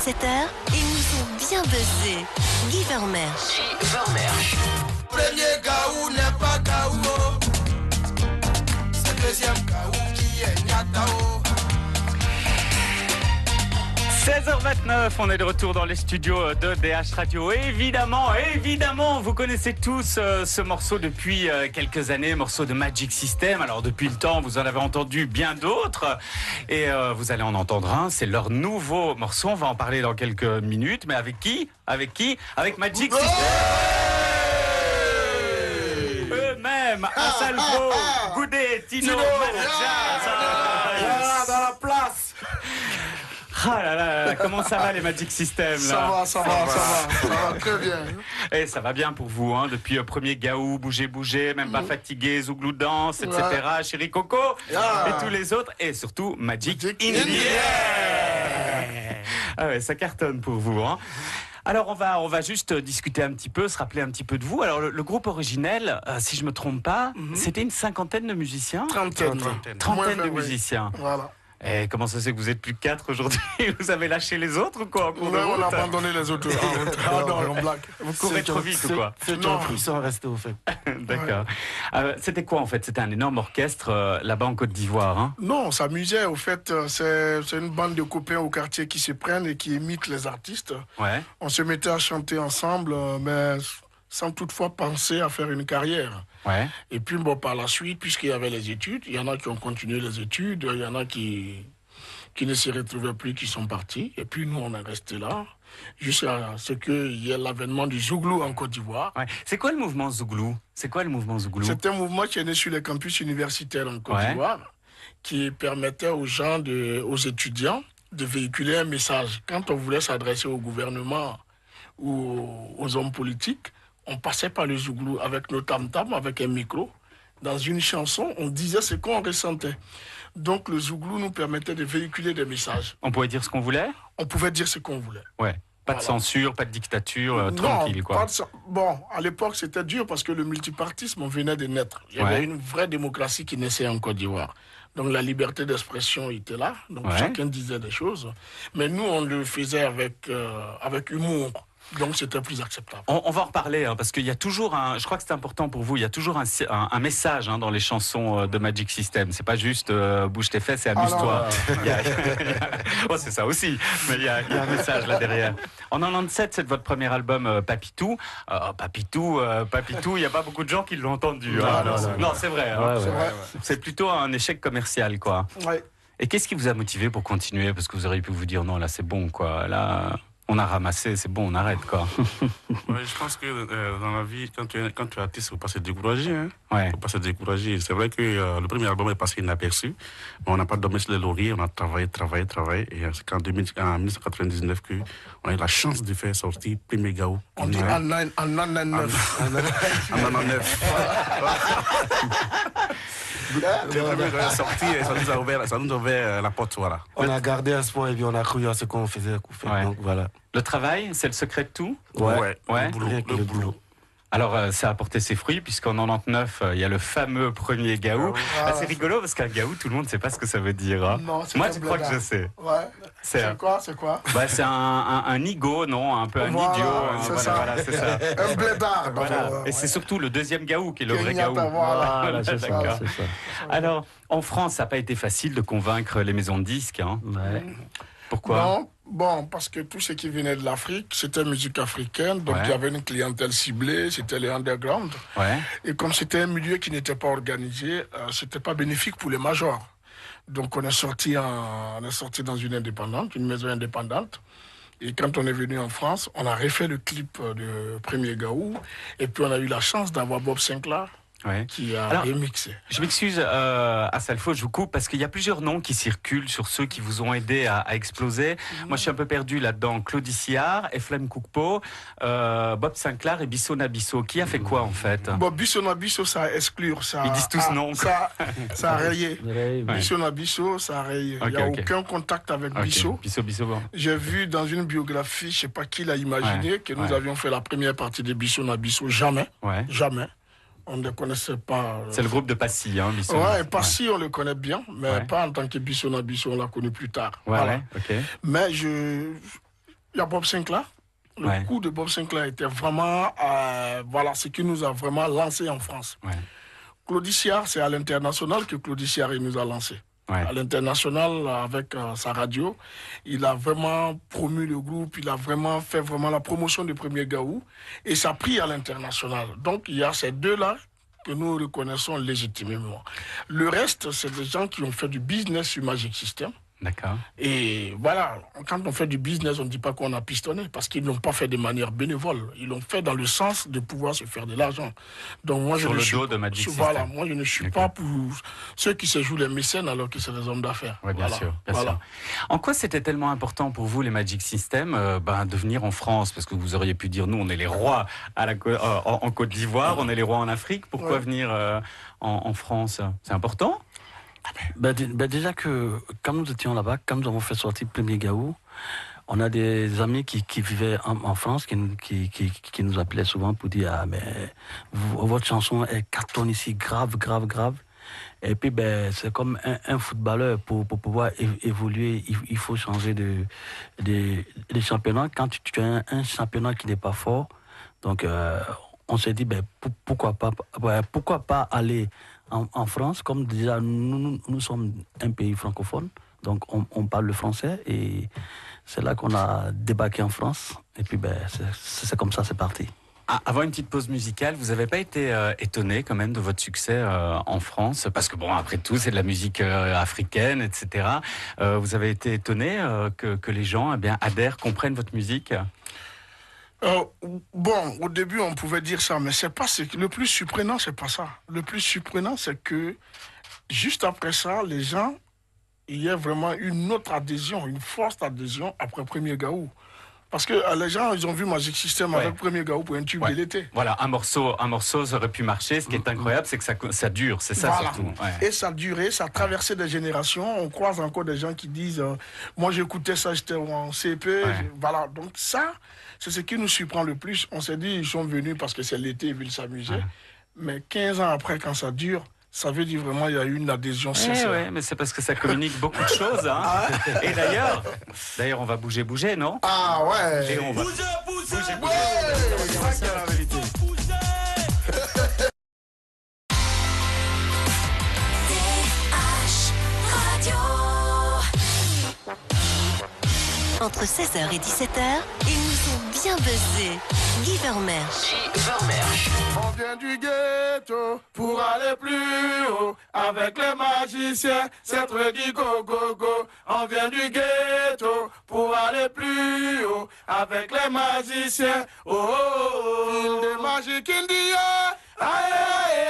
17h, ils nous ont bien buzzé. Givermerch. Premier Gaou n'est pas Gaou. C'est le deuxième Gaou qui est Nyatao. 16h29, on est de retour dans les studios de DH Radio. Et évidemment, vous connaissez tous ce morceau depuis quelques années, morceau de Magic System. Alors depuis le temps, vous en avez entendu bien d'autres. Et vous allez en entendre un, c'est leur nouveau morceau. On va en parler dans quelques minutes. Mais avec qui ? Avec Magic System. Eux-mêmes, Asalvo, Goudé, Tino, Manaja. Dans la place. Ah là là, comment ça va les Magic System là? Ça va très bien. Et ça va bien pour vous, hein, depuis premier Gaou, Bouger, même pas fatigué, Zouglou Danse, etc. Chéri Coco, et tous les autres, et surtout Magic India. Ah ouais, ça cartonne pour vous, hein. Alors on va juste discuter un petit peu, se rappeler un petit peu de vous. Alors le groupe originel, si je me trompe pas, c'était une cinquantaine de musiciens. Trentaine De musiciens. Voilà. Et comment ça se fait que vous êtes plus que 4 aujourd'hui? Vous avez lâché les autres ou quoi? On a abandonné les autres. Non, on blague. Vous courez trop vite ou quoi? Non, ils sont restés au fait. D'accord. C'était quoi en fait? C'était un énorme orchestre là-bas en Côte d'Ivoire, hein? Non, on s'amusait. Au fait, c'est une bande de copains au quartier qui se prennent et qui imitent les artistes. Ouais. On se mettait à chanter ensemble, mais sans toutefois penser à faire une carrière. Ouais. Et puis, bon, par la suite, puisqu'il y avait les études, il y en a qui ont continué les études, il y en a qui ne se retrouvaient plus, qui sont partis. Et puis, nous, on est restés là, jusqu'à ce qu'il y ait l'avènement du Zouglou en Côte d'Ivoire. Ouais. C'est quoi le mouvement Zouglou? C'est un mouvement qui est né sur les campus universitaires en Côte d'Ivoire, qui permettait aux étudiants, de véhiculer un message. Quand on voulait s'adresser au gouvernement ou aux hommes politiques, on passait par le Zouglou avec nos tam-tams, avec un micro. Dans une chanson, on disait ce qu'on ressentait. Donc le Zouglou nous permettait de véhiculer des messages. On pouvait dire ce qu'on voulait? On pouvait dire ce qu'on voulait. Ouais. Pas de censure, pas de dictature, tranquille quoi. Bon, à l'époque c'était dur parce que le multipartisme venait de naître. Il y avait une vraie démocratie qui naissait en Côte d'Ivoire. Donc la liberté d'expression était là. Donc chacun disait des choses. Mais nous on le faisait avec humour. Donc c'était plus acceptable. On va en reparler, hein, parce qu'il y a toujours je crois que c'est important pour vous, il y a toujours un message dans les chansons de Magic System. C'est pas juste bouge tes fesses et amuse-toi. C'est ça aussi, mais il y a un message là derrière. En 97, c'est votre premier album Papitou. Papitou, il n'y a pas beaucoup de gens qui l'ont entendu. Non, c'est vrai. C'est plutôt un échec commercial, quoi. Ouais. Et qu'est-ce qui vous a motivé pour continuer? Parce que vous auriez pu vous dire non, là c'est bon, quoi. Là... On a ramassé, c'est bon, on arrête, quoi. Ouais, je pense que dans la vie, quand tu es artiste, il ne faut pas se décourager. Hein. Ouais. Faut pas se décourager. C'est vrai que le premier album est passé inaperçu, mais on n'a pas dormi sur les lauriers, on a travaillé. Et c'est qu'en 1999 qu'on a eu la chance de faire sortir Premier Gaou. On dit en 99. Le premier Gaou est sorti et ça nous a ouvert la porte, voilà. On a gardé espoir et puis on a cru à ce qu'on faisait. Donc voilà. Le travail, c'est le secret de tout? Ouais. Le boulot. Alors, ça a porté ses fruits, puisqu'en 99, il y a le fameux premier Gaou. C'est rigolo, parce qu'un Gaou, tout le monde ne sait pas ce que ça veut dire. Hein. Non, moi, je crois que je sais. Ouais. C'est quoi C'est un nigo, non? Un peu un idiot. C'est ça. Un blédard. Voilà. Et c'est surtout le deuxième Gaou qui est le vrai Gaou. Voilà, c'est ça. Alors, en France, ça n'a pas été facile de convaincre les maisons de disques. Hein. Ouais. Pourquoi? Non, bon, parce que tout ce qui venait de l'Afrique, c'était musique africaine, donc il y avait une clientèle ciblée, c'était les underground. Ouais. Et comme c'était un milieu qui n'était pas organisé, c'était pas bénéfique pour les majors. Donc on est sorti dans une maison indépendante. Et quand on est venu en France, on a refait le clip de Premier Gaou, et puis on a eu la chance d'avoir Bob Sinclair. Qui a remixé. Je m'excuse, Asalfo, je vous coupe, parce qu'il y a plusieurs noms qui circulent sur ceux qui vous ont aidé à exploser. Moi, je suis un peu perdu là-dedans. Claudie Sillard, Eflem Koukpo, Bob Sinclair et Bisso Nabisso. Qui a fait quoi, en fait? Bon, Bisso Nabisso, ça a exclure. Ils disent tous non. Ça a rayé. Bisso Nabisso, ça a rayé. Il n'y a aucun contact avec Bisso. Bon. J'ai vu dans une biographie, je ne sais pas qui l'a imaginé, que nous avions fait la première partie de Bisso Nabisso. Jamais. Jamais. On ne connaissait pas. C'est le groupe de Passy, hein, Bisso. Passy, on le connaît bien, mais pas en tant que Bisso Nabisso, on l'a connu plus tard. Voilà. Okay. Mais Il y a Bob Sinclair. Le coup de Bob Sinclair était vraiment voilà, ce qui nous a vraiment lancé en France. Ouais. Claude Siard, c'est à l'international que Claude Siard nous a lancé. Ouais. À l'international, avec sa radio, il a vraiment promu le groupe, il a vraiment fait la promotion du premier Gaou, et ça a pris à l'international. Donc il y a ces deux-là que nous reconnaissons légitimement. Le reste, c'est des gens qui ont fait du business sur Magic System. D'accord. Et voilà, quand on fait du business, on ne dit pas qu'on a pistonné, parce qu'ils ne l'ont pas fait de manière bénévole. Ils l'ont fait dans le sens de pouvoir se faire de l'argent. Donc moi, sur le dos de Magic System. Voilà, moi je ne suis pas pour ceux qui se jouent les mécènes alors que c'est des hommes d'affaires. Oui, bien sûr. En quoi c'était tellement important pour vous, les Magic System, de venir en France? Parce que vous auriez pu dire, nous, on est les rois en Côte d'Ivoire, on est les rois en Afrique. Pourquoi venir en France? C'est important? Déjà que, quand nous étions là-bas, quand nous avons fait sortir le premier Gaou, on a des amis qui vivaient en France, qui nous appelaient souvent pour dire, ah, mais votre chanson est cartonne ici, grave. Et puis, c'est comme un footballeur, pour pouvoir évoluer, il faut changer de championnat. Quand tu as un championnat qui n'est pas fort, donc on s'est dit, pourquoi pas aller en France, comme déjà nous sommes un pays francophone, donc on parle le français, et c'est là qu'on a débarqué en France, et puis c'est comme ça, c'est parti. Avant une petite pause musicale, vous n'avez pas été étonné quand même de votre succès en France? Parce que bon, après tout, c'est de la musique africaine, etc. Vous avez été étonné que les gens adhèrent, comprennent votre musique? Bon, au début, on pouvait dire ça, mais c'est pas le plus surprenant, c'est pas ça. Le plus surprenant, c'est que juste après ça, les gens, il y a vraiment une autre adhésion, une forte adhésion après Premier Gaou. Parce que les gens, ils ont vu Magic System avec Premier Gaou pour un tube de l'été. Voilà, un morceau aurait pu marcher. Ce qui est incroyable, c'est que ça dure, c'est ça surtout. Ouais. Et ça a duré, ça a traversé des générations. On croise encore des gens qui disent moi j'écoutais ça, j'étais en CP. Voilà, donc ça, c'est ce qui nous surprend le plus. On s'est dit, ils sont venus parce que c'est l'été, ils veulent s'amuser. Mais 15 ans après, quand ça dure, ça veut dire vraiment qu'il y a eu une adhésion sincère. Oui, mais c'est parce que ça communique beaucoup de choses. Hein. Et d'ailleurs, on va bouger, non? Ah ouais. Et on va bouger. Ouais, c'est ça qui est la vérité. Entre 16h et 17h, ils nous ont bien buzzé. Givermerch. On vient du ghetto pour aller plus haut. Avec les magiciens, c'est très dit go go go. On vient du ghetto pour aller plus haut. Avec les magiciens, oh oh oh. Des magiques indiens. Allez.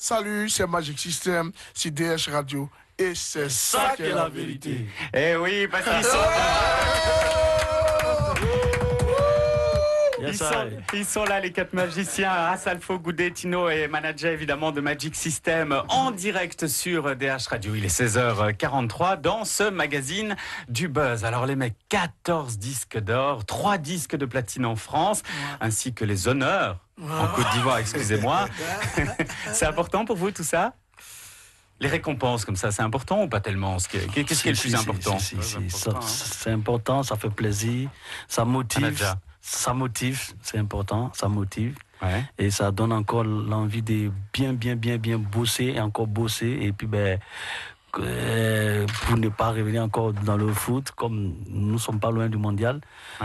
Salut, c'est Magic System, c'est DH Radio. Et c'est ça qui est la vérité. Eh oui, parce qu'ils sont ils sont là, les 4 magiciens, Asalfo, Goudé, Tino et manager évidemment de Magic System, en direct sur DH Radio. Il est 16h43 dans ce magazine du Buzz. Alors les mecs, 14 disques d'or, 3 disques de platine en France, ainsi que les honneurs en Côte d'Ivoire, excusez-moi. C'est important pour vous tout ça? Les récompenses comme ça, c'est important ou pas tellement? Qu'est-ce qui est le plus important? C'est important, ça fait plaisir, ça motive. Ça motive, c'est important, ça motive. Ouais. Et ça donne encore l'envie de bien bosser et encore bosser. Et puis, pour ne pas revenir encore dans le foot, comme nous ne sommes pas loin du mondial,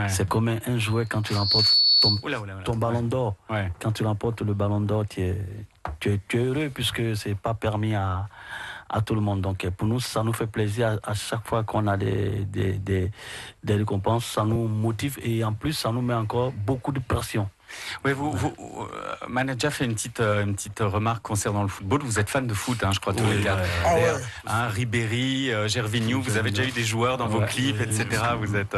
c'est comme un jouet quand tu remportes ton ballon d'or. Ouais. Quand tu remportes le ballon d'or, tu es heureux puisque ce n'est pas permis à tout le monde. Donc pour nous, ça nous fait plaisir à chaque fois qu'on a des récompenses, ça nous motive et en plus, ça nous met encore beaucoup de pression. Oui, manager fait une petite remarque concernant le football. Vous êtes fan de foot, hein, je crois, tous les gars. Ribéry, Gervinho, vous avez déjà eu des joueurs dans vos clips, etc. Vous êtes...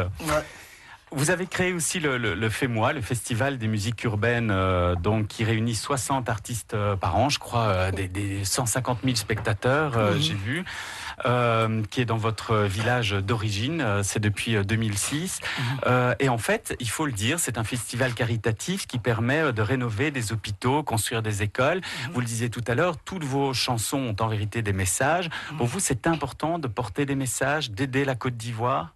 Vous avez créé aussi le FEMOI, le Festival des musiques urbaines, donc, qui réunit 60 artistes par an, je crois, des 150 000 spectateurs, j'ai vu, qui est dans votre village d'origine, c'est depuis 2006. Et en fait, il faut le dire, c'est un festival caritatif qui permet de rénover des hôpitaux, construire des écoles. Vous le disiez tout à l'heure, toutes vos chansons ont en vérité des messages. Pour vous, c'est important de porter des messages, d'aider la Côte d'Ivoire?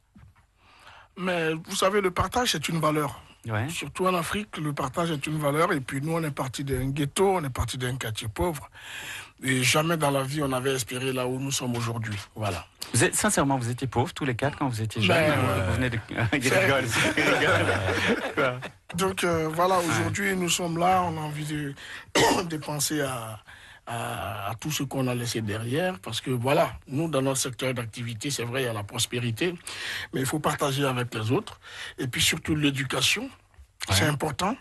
Mais vous savez, le partage, c'est une valeur. Ouais. Surtout en Afrique, le partage est une valeur. Et puis nous, on est parti d'un ghetto, on est parti d'un quartier pauvre. Et jamais dans la vie, on avait espéré là où nous sommes aujourd'hui. Voilà. Sincèrement, vous étiez pauvres tous les quatre quand vous étiez jeunes? Vous venez de... Il rigole. Donc voilà, aujourd'hui, nous sommes là, on a envie de penser à tout ce qu'on a laissé derrière, parce que voilà, nous, dans notre secteur d'activité, c'est vrai, il y a la prospérité, mais il faut partager avec les autres. Et puis surtout l'éducation, c'est important.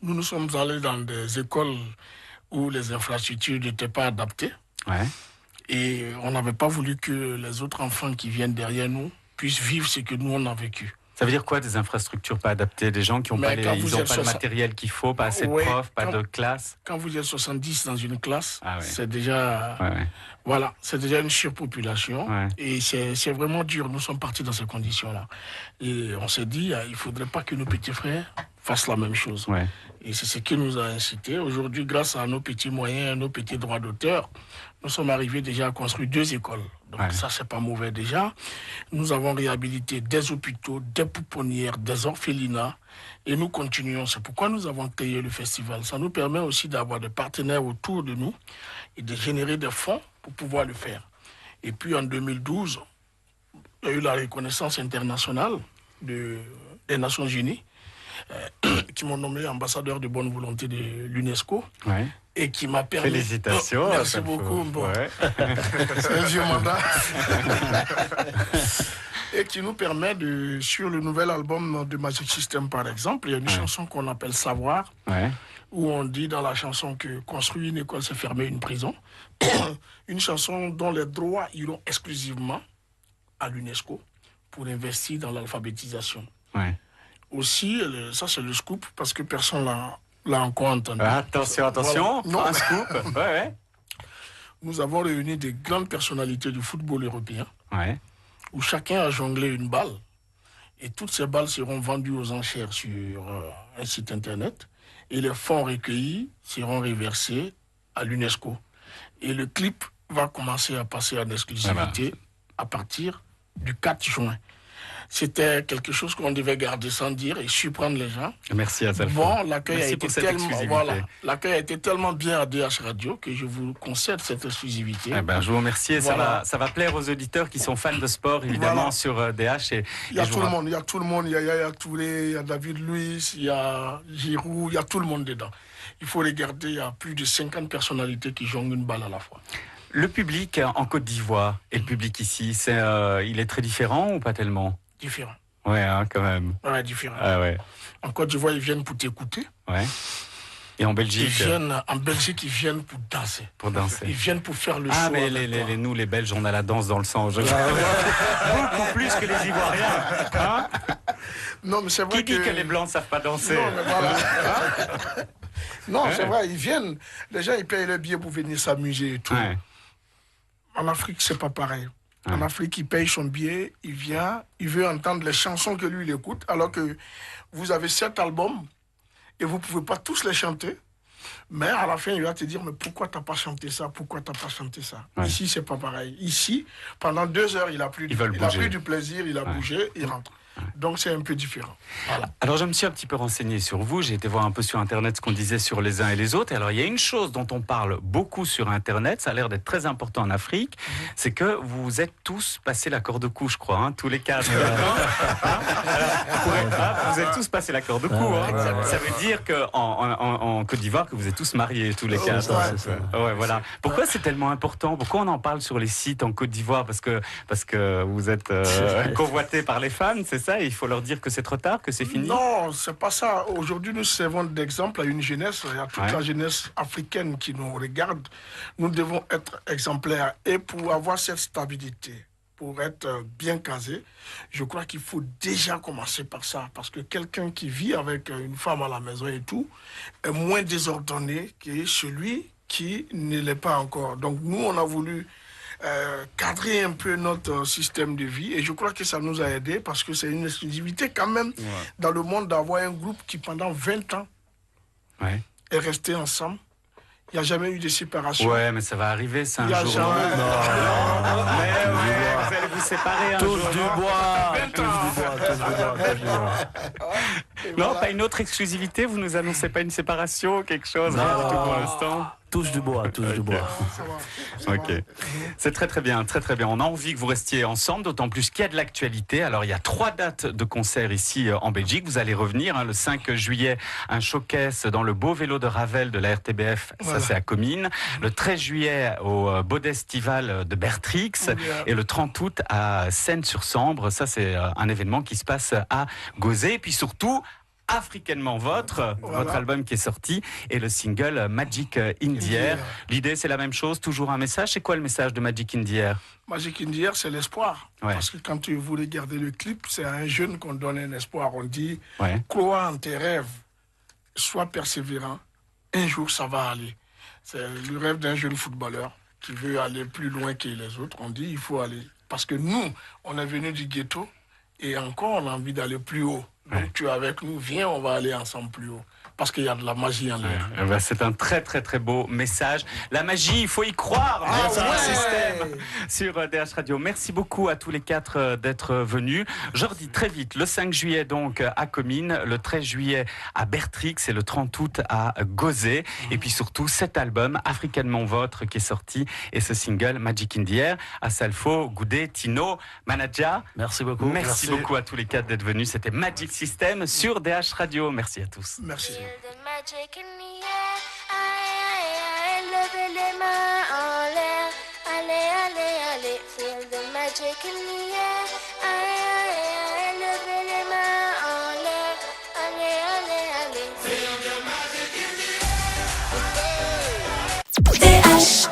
Nous sommes allés dans des écoles où les infrastructures n'étaient pas adaptées. Ouais. Et on n'avait pas voulu que les autres enfants qui viennent derrière nous puissent vivre ce que nous, on a vécu. Ça veut dire quoi, des infrastructures pas adaptées? Des gens qui n'ont pas, le matériel qu'il faut, pas assez de profs, pas de classe? Quand vous êtes 70 dans une classe, c'est déjà... Voilà, c'est déjà une surpopulation. Et c'est vraiment dur. Nous sommes partis dans ces conditions-là. Et on s'est dit, il ne faudrait pas que nos petits frères fassent la même chose. Et c'est ce qui nous a incité. Aujourd'hui, grâce à nos petits moyens, à nos petits droits d'auteur, nous sommes arrivés déjà à construire 2 écoles. Donc ça, c'est pas mauvais déjà. Nous avons réhabilité des hôpitaux, des pouponnières, des orphelinats. Et nous continuons. C'est pourquoi nous avons créé le festival. Ça nous permet aussi d'avoir des partenaires autour de nous et de générer des fonds pour pouvoir le faire. Et puis en 2012, il y a eu la reconnaissance internationale des Nations Unies qui m'ont nommé ambassadeur de bonne volonté de l'UNESCO. Et qui m'a permis... Félicitations. Merci beaucoup. Bon. C'est un vieux mandat. Et qui nous permet de... Sur le nouvel album de Magic System, par exemple, il y a une chanson qu'on appelle Savoir, où on dit dans la chanson que construire une école, c'est fermer une prison. Une chanson dont les droits iront exclusivement à l'UNESCO pour investir dans l'alphabétisation. Aussi, ça c'est le scoop, parce que personne l'a encore entendu. Attention, voilà. Un scoop. Nous avons réuni des grandes personnalités du football européen, où chacun a jonglé une balle, et toutes ces balles seront vendues aux enchères sur un site internet, et les fonds recueillis seront reversés à l'UNESCO. Et le clip va commencer à passer en exclusivité à partir du 4 juin. C'était quelque chose qu'on devait garder sans dire et surprendre les gens. Merci à Zalfo. Bon, l'accueil a été tellement bien à DH Radio que je vous concède cette exclusivité. Je vous remercie. Ça va plaire aux auditeurs qui sont fans de sport, évidemment, sur DH. Il y a tout le monde. Il y a Yaya Touré, il y a David Luiz, il y a Giroud, il y a tout le monde dedans. Il faut les garder. Il y a plus de 50 personnalités qui jonglent une balle à la fois. Le public en Côte d'Ivoire et le public ici, il est très différent ou pas tellement? Différent. Quand même. Différent. En Côte d'Ivoire, ils viennent pour t'écouter. Et en Belgique? Ils viennent pour danser. Ils viennent pour faire le show. Mais nous, les Belges, on a la danse dans le sang. Beaucoup plus que les Ivoiriens. Non, mais c'est vrai Qui dit que les Blancs ne savent pas danser? Non, mais voilà. Non, c'est vrai, ils viennent. Les gens, ils payent le billet pour venir s'amuser et tout. En Afrique, c'est pas pareil. En Afrique, il paye son billet, il vient, il veut entendre les chansons que lui, il écoute, alors que vous avez 7 albums et vous ne pouvez pas tous les chanter. Mais à la fin, il va te dire, mais pourquoi tu n'as pas chanté ça? Pourquoi tu n'as pas chanté ça? Ici, c'est pas pareil. Ici, pendant 2 heures, il a pris du plaisir, il a bougé, il rentre. Donc c'est un peu différent. Voilà. Alors je me suis un petit peu renseigné sur vous, j'ai été voir un peu sur Internet ce qu'on disait sur les uns et les autres. Et alors il y a une chose dont on parle beaucoup sur Internet, ça a l'air d'être très important en Afrique, c'est que vous êtes tous passé l'accord de cou, je crois, tous les 4. Vous êtes tous passé l'accord de cou. Ça veut dire qu'en Côte d'Ivoire, que vous êtes tous mariés, tous les 4. Voilà. Pourquoi c'est tellement important? Pourquoi on en parle sur les sites en Côte d'Ivoire? Parce que vous êtes convoités par les femmes, c'est ça? Et il faut leur dire que c'est trop tard, que c'est fini? Non, c'est pas ça. Aujourd'hui, nous servons d'exemple à une jeunesse, à toute la jeunesse africaine qui nous regarde. Nous devons être exemplaires. Et pour avoir cette stabilité, pour être bien casé, je crois qu'il faut déjà commencer par ça. Parce que quelqu'un qui vit avec une femme à la maison et tout est moins désordonné que celui qui ne l'est pas encore. Donc nous, on a voulu cadrer un peu notre système de vie et je crois que ça nous a aidé parce que c'est une exclusivité quand même dans le monde d'avoir un groupe qui pendant 20 ans est resté ensemble. Il n'y a jamais eu de séparation. Ouais, mais ça va arriver, c'est un Il y a jour. jamais- Mais ouais, vous allez vous séparer un jour. Tous du bois, tous du bois. Non, pas une autre exclusivité. Vous nous annoncez pas une séparation, quelque chose, rien du tout pour l'instant. Touche du bois, touche du bois. Ça va. Ok, c'est très très bien, très très bien. On a envie que vous restiez ensemble, d'autant plus qu'il y a de l'actualité. Alors il y a 3 dates de concert ici en Belgique. Vous allez revenir le 5 juillet, un showcase dans le beau vélo de Ravel de la RTBF. Voilà. Ça c'est à Comines. Le 13 juillet au Bodestival de Bertrix et le 30 août à Seine-sur-Sambre. Ça c'est un événement qui se passe à Gauzet. Et puis surtout, Africainement votre album qui est sorti et le single Magic in the Air. L'idée c'est la même chose, toujours un message. C'est quoi le message de Magic in the Air? Magic in the Air, c'est l'espoir. Ouais. Parce que quand tu voulais regarder le clip, c'est à un jeune qu'on donne un espoir. On dit, Ouais. crois en tes rêves, sois persévérant, un jour ça va aller. C'est le rêve d'un jeune footballeur qui veut aller plus loin que les autres. On dit, il faut aller. Parce que nous, on est venu du ghetto et encore on a envie d'aller plus haut. Donc tu es avec nous, viens, on va aller ensemble plus haut. Parce qu'il y a de la magie en l'air. Eh ben, c'est un très très très beau message. La magie, il faut y croire. Système sur DH Radio. Merci beaucoup à tous les 4 d'être venus. Je redis très vite, le 5 juillet donc à Comines, le 13 juillet à Bertrix et le 30 août à Gauzet. Et puis surtout cet album Africanement Votre qui est sorti et ce single Magic in the Air à Salfo, Goudet, Tino, Manaja. Merci beaucoup. Merci beaucoup à tous les 4 d'être venus. C'était Magic System sur DH Radio. Merci à tous. Merci. Feel the magic in the air. Aïe, levez les mains en l'air. Allez, allez, allez. Feel the magic in the air. Aïe, levez les mains en l'air. Allez, allez, allez. Feel the magic in the air. DH